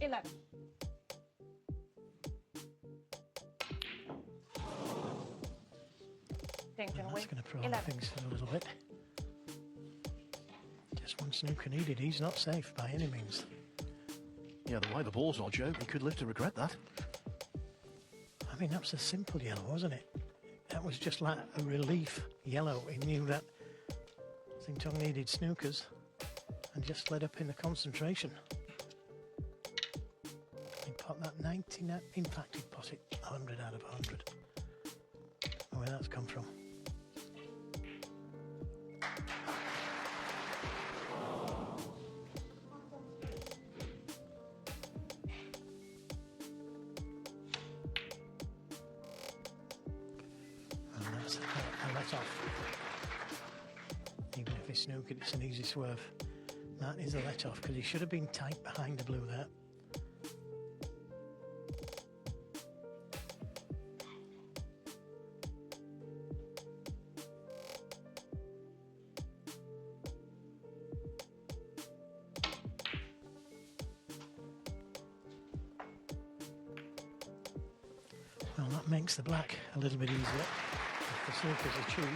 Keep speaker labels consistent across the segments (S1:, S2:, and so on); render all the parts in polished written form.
S1: 11. Ding20,
S2: That's going to prolong things a little bit. Just one snooker needed. He's not safe by any means.
S3: Yeah, the way the ball's not, Joe, he could live to regret that.
S2: I mean, that was a simple yellow, wasn't it? That was just like a relief yellow. He knew that Xintong needed snookers and just led up in the concentration. He pot that 99, in fact, he pot it 100 out of 100. Oh, where that's come from. A let off. Even if he snookered, it's an easy swerve. That is a let off because he should have been tight behind the blue there. Well, that makes the black a little bit easier. If the snookers are chewed.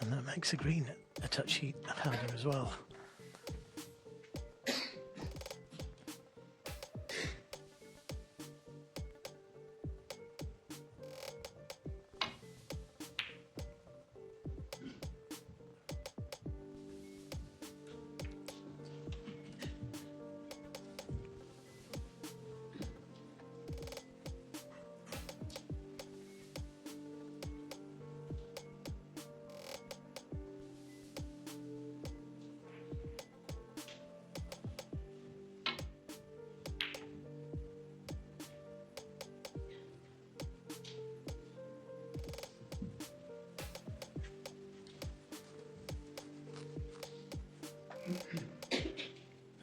S2: And that makes the green a touch harder as well.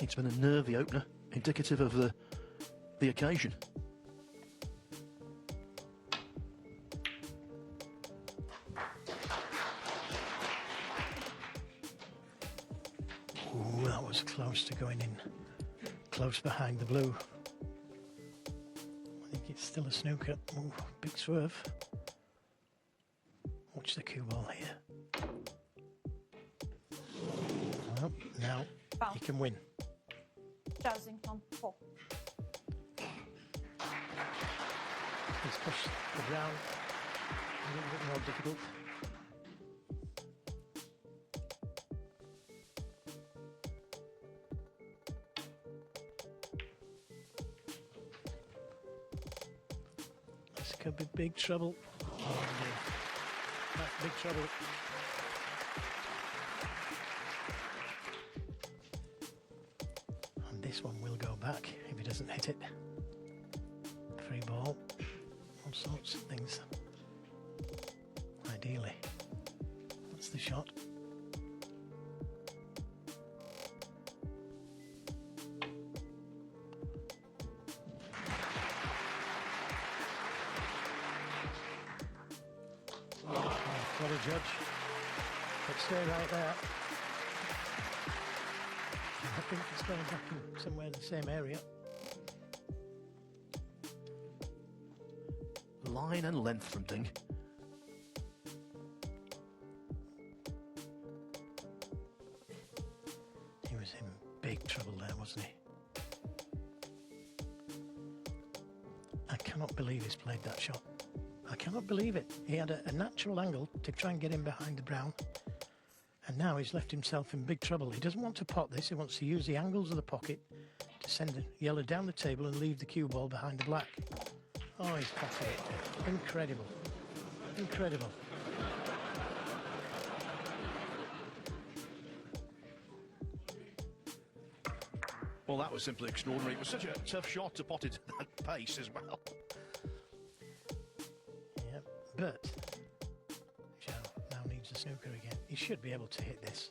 S3: It's been a nervy opener, indicative of the occasion.
S2: Ooh, that was close to going in, close behind the blue. I think it's still a snooker. Ooh, big swerve. Watch the cue ball here. Well, now he can win.
S1: Xintong 4.
S2: He's pushed the brown a little bit more difficult. This could be big trouble. Oh dear. That's big trouble. This one will go back if he doesn't hit it. Free ball, all sorts of things. Ideally, that's the shot. Oh, what a judge. But stay right there. I think it's going back in somewhere in the same area.
S3: Line and length from Ding.
S2: He was in big trouble there, wasn't he? I cannot believe he's played that shot. I cannot believe it. He had a natural angle to try and get in behind the brown. And now he's left himself in big trouble. He doesn't want to pot this. He wants to use the angles of the pocket to send the yellow down the table and leave the cue ball behind the black. Oh, he's potted it. Incredible. Incredible.
S3: Well, that was simply extraordinary. It was such a tough shot to pot it at that pace as well.
S2: Yeah, but Zhao now needs a snooker again. He should be able to hit this.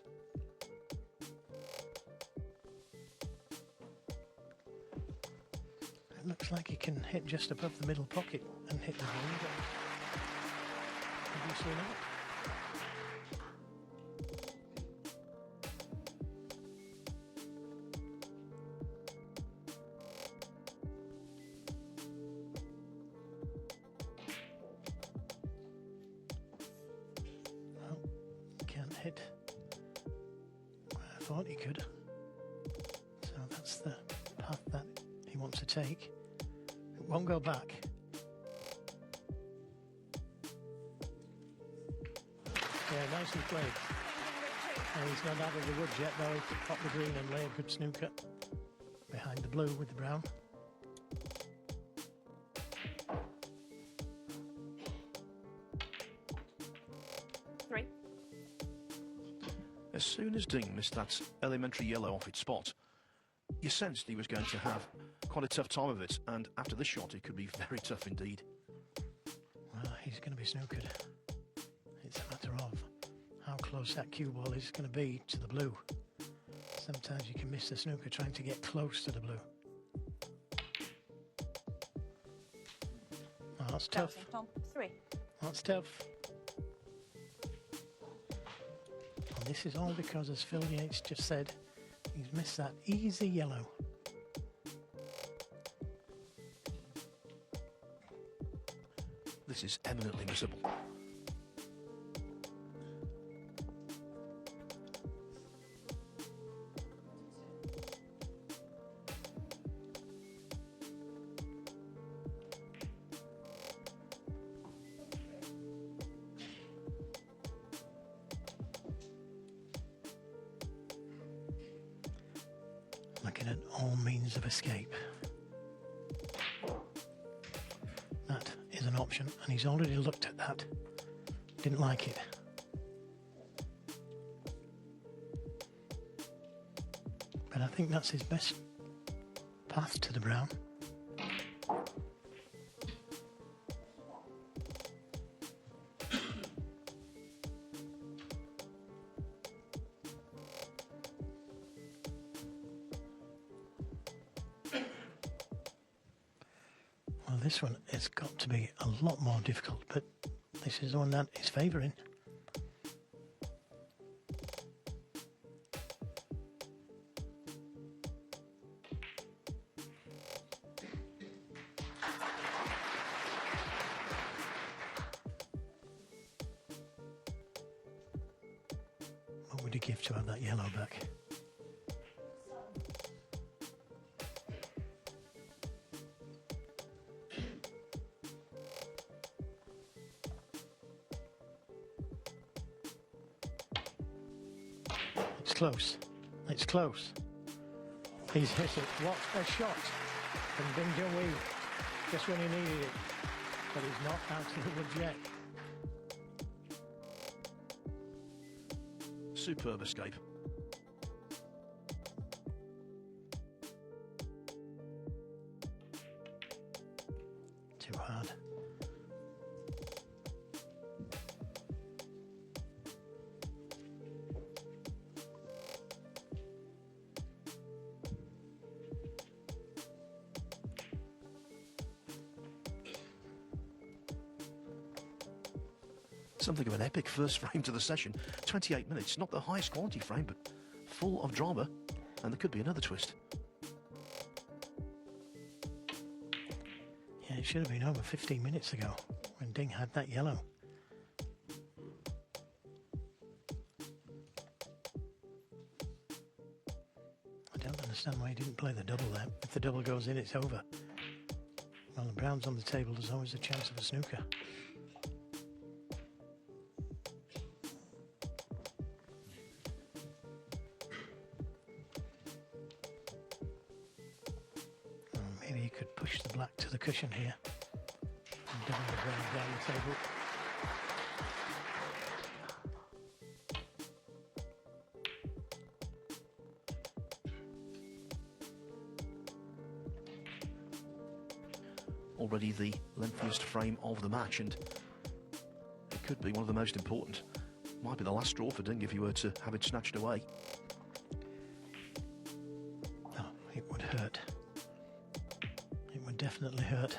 S2: It looks like he can hit just above the middle pocket and hit the green. Have you seen it? Can't hit. I thought he could. So that's the path that he wants to take. It won't go back. Yeah, nicely played. He's not out of the woods yet though. He popped the green and lay a good snooker behind the blue with the brown.
S3: As soon as Ding missed that elementary yellow off its spot, you sensed he was going to have quite a tough time of it, and after this shot it could be very tough indeed.
S2: Well, he's going to be snookered. It's a matter of how close that cue ball is going to be to the blue. Sometimes you can miss the snooker trying to get close to the blue. Oh, that's tough.
S1: Xintong, 3.
S2: That's tough. And this is all because, as Phil Yates just said, he's missed that easy yellow.
S3: This is eminently missable.
S2: Looking at all means of escape. That is an option, and he's already looked at that. Didn't like it. But I think that's his best path to the brown. Well, this one has got to be a lot more difficult, but this is the one that is favouring. What would he give to have that yellow back? It's close. It's close. He's hit it. What a shot from Ding2026 just when he needed it. But he's not out of the woods yet.
S3: Superb escape.
S2: Too hard.
S3: Something of an epic first frame to the session. 28 minutes, not the highest quality frame, but full of drama. And there could be another twist.
S2: Yeah, it should have been over 15 minutes ago when Ding had that yellow. I don't understand why he didn't play the double there. If the double goes in, it's over. Well, the brown's on the table, there's always a chance of a snooker. Maybe he could push the black to the cushion here and double the brown down the table.
S3: already the lengthiest frame of the match, and it could be one of the most important. Might be the last straw for Ding if you were to have it snatched away.
S2: Oh, it would hurt. It would definitely hurt.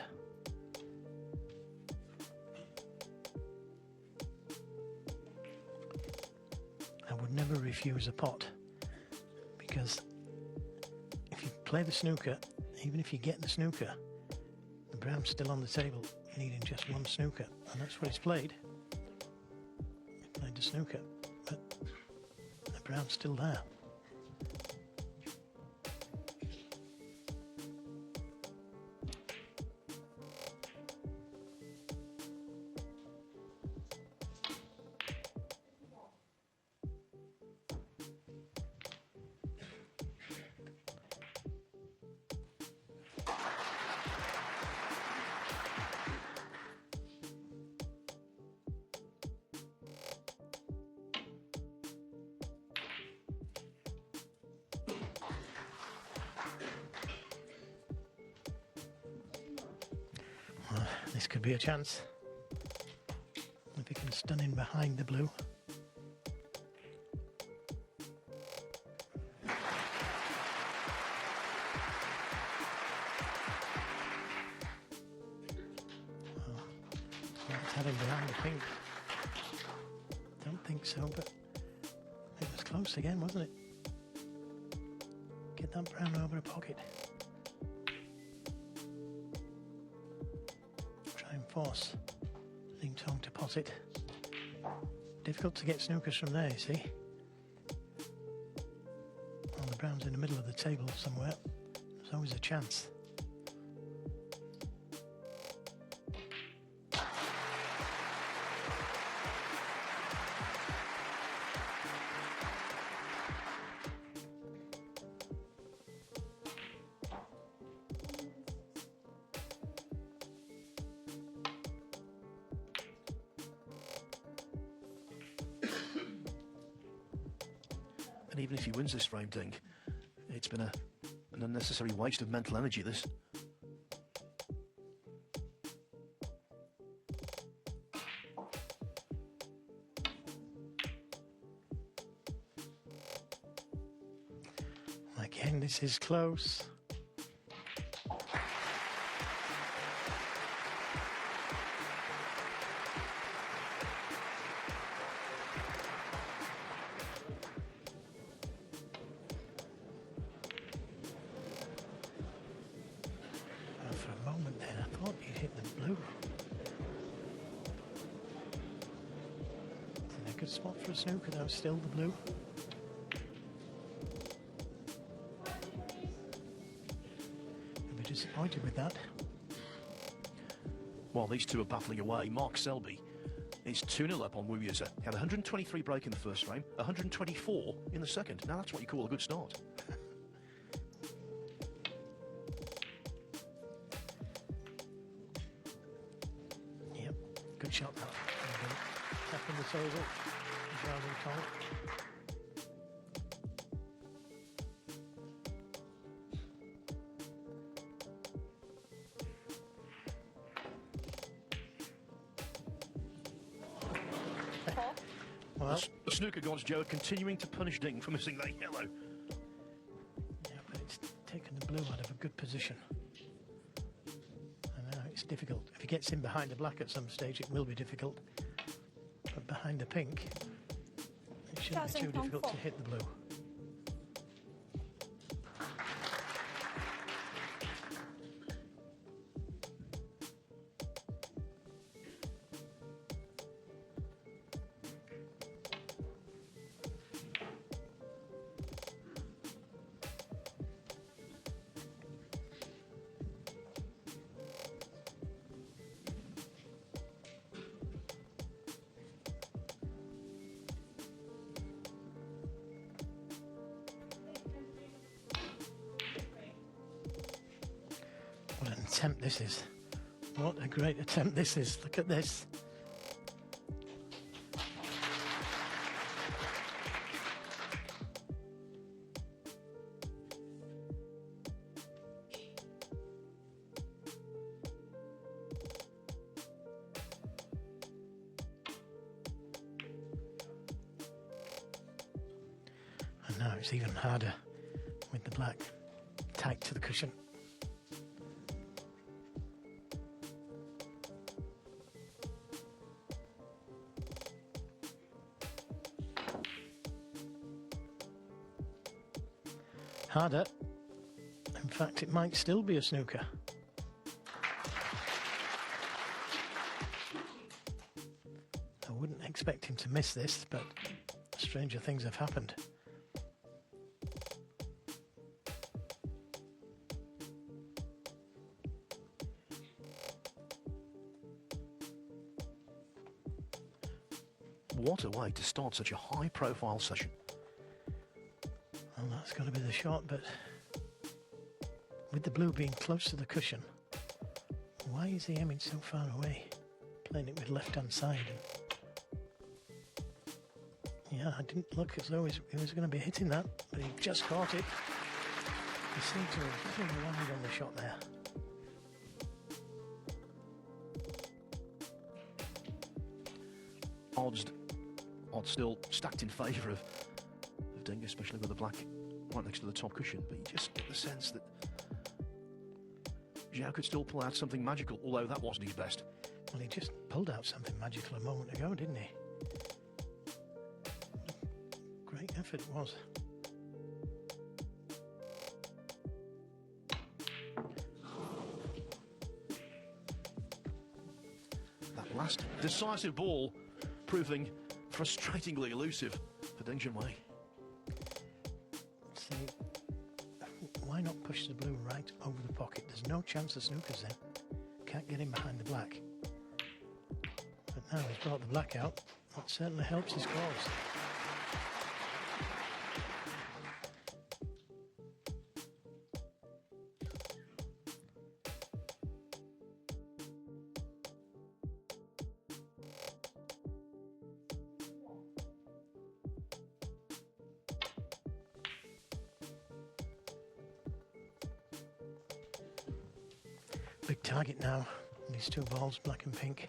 S2: I would never refuse a pot, because if you play the snooker, even if you get the snooker, the brown's still on the table, needing just one snooker, and that's what he's played. He played the snooker, but the brown's still there. This could be a chance if he can stun in behind the blue. Let's have him behind the pink. Don't think so, but it was close again, wasn't it? Get that brown over a pocket. Force Xintong to pot it. Difficult to get snookers from there, you see. Well, the brown's in the middle of the table somewhere. There's always a chance.
S3: And even if he wins this frame, Ding, it's been an unnecessary waste of mental energy, this.
S2: Again, this is close. For a moment then, I thought you'd hit the blue. It's in a good spot for a snooker, though, still the blue. I'll be disappointed with that.
S3: While these two are battling away, Mark Selby is 2-0 up on Wu Yuza. He had 123 break in the first frame, 124 in the second. Now that's what you call a good start.
S2: Yep, good shot that. Tapping the table. Xintong. Well,
S3: The snooker gods, Joe, are continuing to punish Ding for missing that yellow.
S2: yeah, but it's taken the blue out of a good position. I know, it's difficult. If he gets in behind the black at some stage, it will be difficult. But behind the pink, it shouldn't be too difficult to hit the blue. What an attempt this is. What a great attempt this is. Look at this. it's even harder with the black tight to the cushion. Harder. In fact, it might still be a snooker. I wouldn't expect him to miss this, but stranger things have happened.
S3: What a way to start such a high-profile session.
S2: Well, that's got to be the shot, but with the blue being close to the cushion, why is he aiming so far away? Playing it with left-hand side. Yeah, I didn't look as though he was going to be hitting that, but he just caught it. He seemed to have been wide on the shot there.
S3: Odds still stacked in favour of Ding, especially with the black right next to the top cushion, but you just get the sense that Zhao could still pull out something magical, although that wasn't his best.
S2: Well, he just pulled out something magical a moment ago, didn't he? Great effort it was.
S3: That last decisive ball proving frustratingly elusive for Ding Junhui.
S2: See, why not push the blue right over the pocket? There's no chance of snookers then. Can't get in behind the black. But now he's brought the black out. That certainly helps his cause. Big target now, these two balls, black and pink.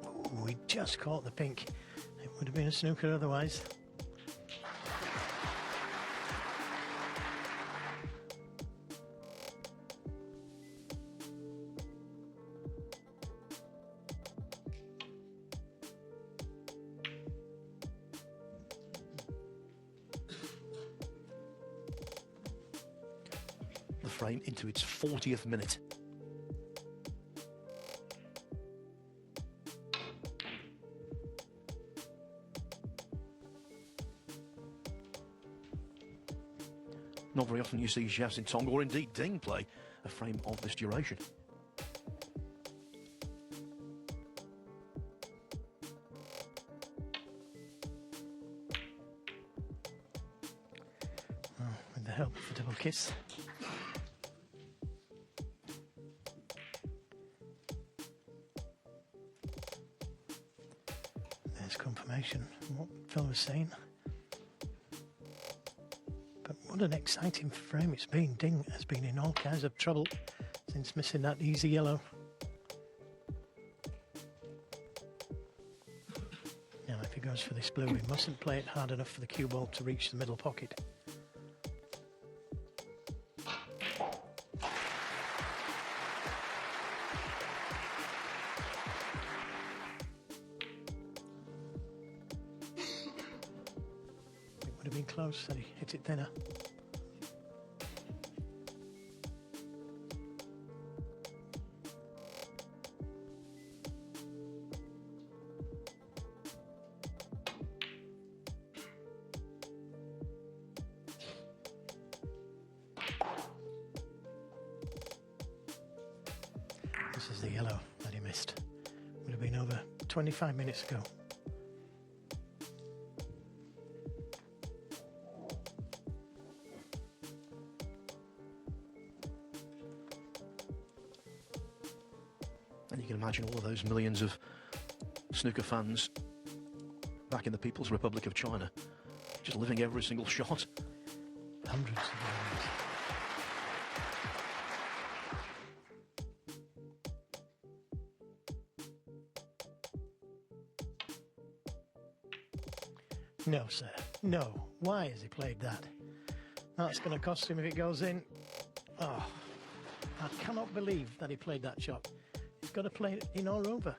S2: Ooh, he just caught the pink. It would have been a snooker otherwise.
S3: Frame into its 40th minute. Not very often you see Xintong or indeed Ding play a frame of this duration.
S2: Oh, with the help of a double kiss. Confirmation of what Phil was saying. But what an exciting frame it's been. Ding has been in all kinds of trouble since missing that easy yellow. Now if he goes for this blue, he mustn't play it hard enough for the cue ball to reach the middle pocket. Would have been close, and he hit it thinner. This is the yellow that he missed. Would have been over 25 minutes ago.
S3: And you can imagine all of those millions of snooker fans back in the People's Republic of China, just living every single shot.
S2: Hundreds of millions. No, sir. No. Why has he played that? That's going to cost him if it goes in. Oh, I cannot believe that he played that shot. He's got to play it in or over.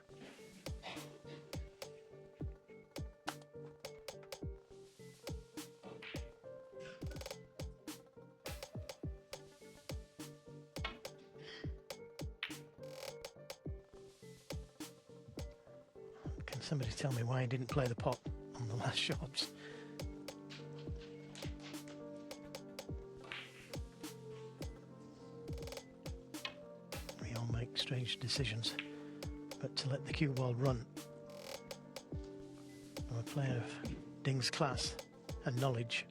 S2: Can somebody tell me why he didn't play the pot on the last shots? We all make strange decisions, but to let the cue ball run from a player of Ding's class and knowledge.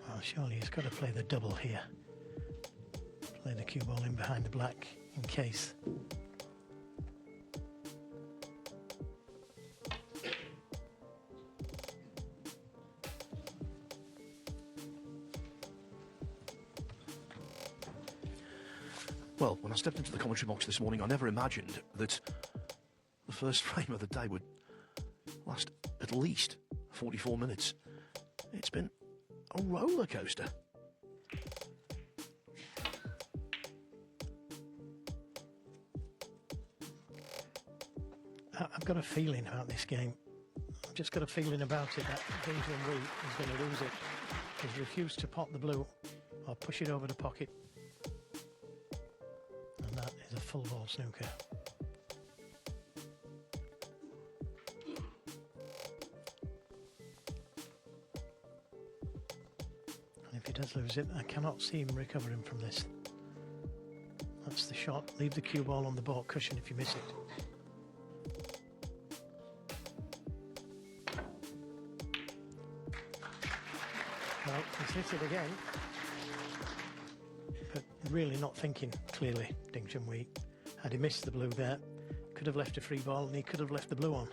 S2: Well, surely he's got to play the double here. Play the cue ball in behind the black in case.
S3: Well, when I stepped into the commentary box this morning, I never imagined that the first frame of the day would last at least 44 minutes. It's been a roller coaster.
S2: I've got a feeling about this game. I've just got a feeling about it that Ding2026 is going to lose it. He's refused to pot the blue or push it over the pocket. And that is a full ball snooker. And if he does lose it, I cannot see him recovering from this. That's the shot. Leave the cue ball on the ball cushion if you miss it. Well, he's hit it again, but really not thinking clearly, Ding2026. Had he missed the blue there, could have left a free ball and he could have left the blue on.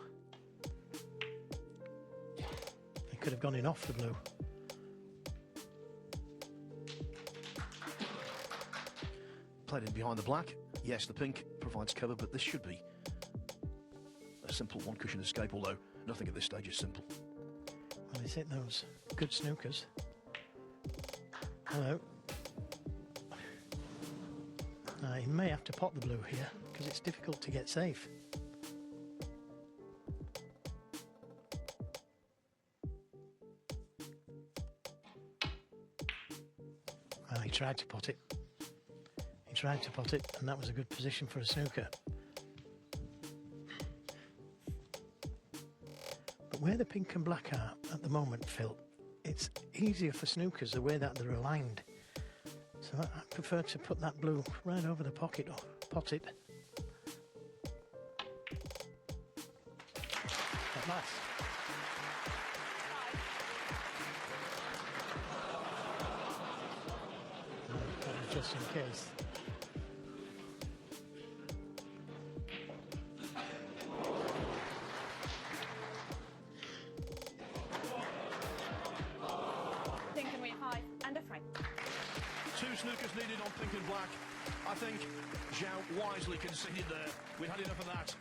S2: He could have gone in off the blue.
S3: Played in behind the black. Yes, the pink provides cover, but this should be a simple one-cushion escape, although nothing at this stage is simple.
S2: Well, he's hit those good snookers. Hello. He may have to pot the blue here because it's difficult to get safe. Well, he tried to pot it. He tried to pot it, and that was a good position for a snooker. But where the pink and black are at the moment, Phil, it's easier for snookers the way that they're aligned. So I prefer to put that blue right over the pocket or pot it. At last. That was just in case.
S1: Ding2026 high and a frame.
S3: Two snookers needed on pink and black. I think Zhao wisely conceded there. We'd had enough of that.